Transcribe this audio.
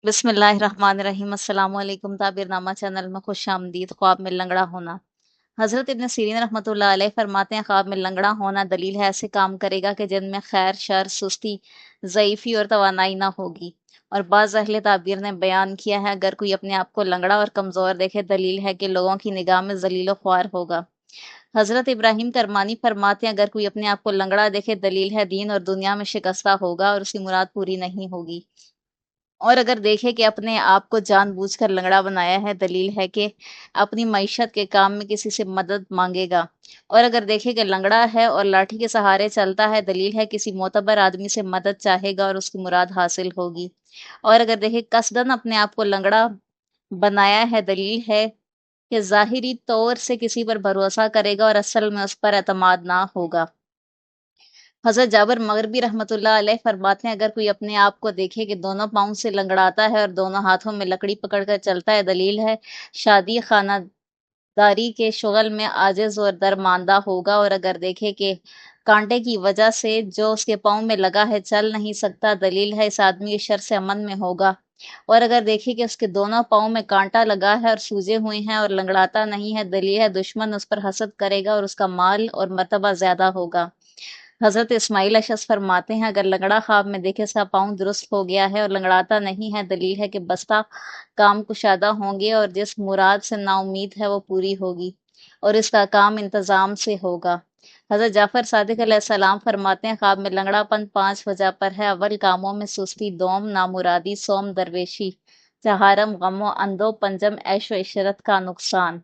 बिस्मिल्लाहिर्रहमानिर्रहीम। अस्सलाम वालेकुम। ताबिरनामा चैनल में खुश आमदीद। ख्वाब में लंगड़ा होना। हज़रत इब्न सीरीन रहमतुल्लाह अलैह फरमाते हैं, ख्वाब में लंगड़ा होना दलील है ऐसे काम करेगा कि जिनमें खैर, शर, सुस्ती, ज़ईफ़ी और तवानाई ना होगी। और बाज़ अहले ताबीर ने बयान किया है, अगर कोई अपने आप को लंगड़ा और कमज़ोर देखे, दलील है कि लोगों की निगाह में ज़लील व ख्वार होगा। हज़रत इब्राहीम करमानी फरमाते हैं, अगर कोई अपने आप को लंगड़ा देखे, दलील है दीन और दुनिया में शिकस्ता होगा और उसकी मुराद पूरी नहीं होगी। और अगर देखे कि अपने आप को जानबूझकर लंगड़ा बनाया है, दलील है कि अपनी मईशत के काम में किसी से मदद मांगेगा। और अगर देखे कि लंगड़ा है और लाठी के सहारे चलता है, दलील है किसी मोतबर आदमी से मदद चाहेगा और उसकी मुराद हासिल होगी। और अगर देखे कसदन अपने आप को लंगड़ा बनाया है, दलील है कि ज़ाहिरी तौर से किसी पर भरोसा करेगा और असल में उस पर एतमाद ना होगा। हज़रत जाबिर मग़रिबी रहमतुल्लाह अलैह फरमाते हैं, अगर कोई अपने आप को देखे कि दोनों पाँव से लंगड़ाता है और दोनों हाथों में लकड़ी पकड़कर चलता है, दलील है शादी खानादारी के शुगल में आजिज़ और दरमांदा होगा। और अगर देखे कि कांटे की वजह से जो उसके पाँव में लगा है चल नहीं सकता, दलील है इस आदमी के शर से अमन में होगा। और अगर देखे कि उसके दोनों पाँव में कांटा लगा है और सूजे हुए हैं और लंगड़ाता नहीं है, दलील है दुश्मन उस पर हसद करेगा और उसका माल और मर्तबा ज़्यादा होगा। हज़रत इस्माइल अशस फरमाते हैं, अगर लंगड़ा ख्वाब में देखे उसका पाँव दुरुस्त हो गया है और लंगड़ाता नहीं है, दलील है कि बस्ता काम कुशादा होंगे और जिस मुराद से नाउम्मीद है वो पूरी होगी और इसका काम इंतज़ाम से होगा। हज़रत जाफ़र सादिक अलैहिस्सलाम फरमाते हैं, ख्वाब में लंगड़ापन 5 वजह पर है। अव्वल कामों में सुस्ती, दोम नामुरादी, सोम दरवेशी, चहारम गमो अंधो, पंजम ऐशो इशरत का नुकसान।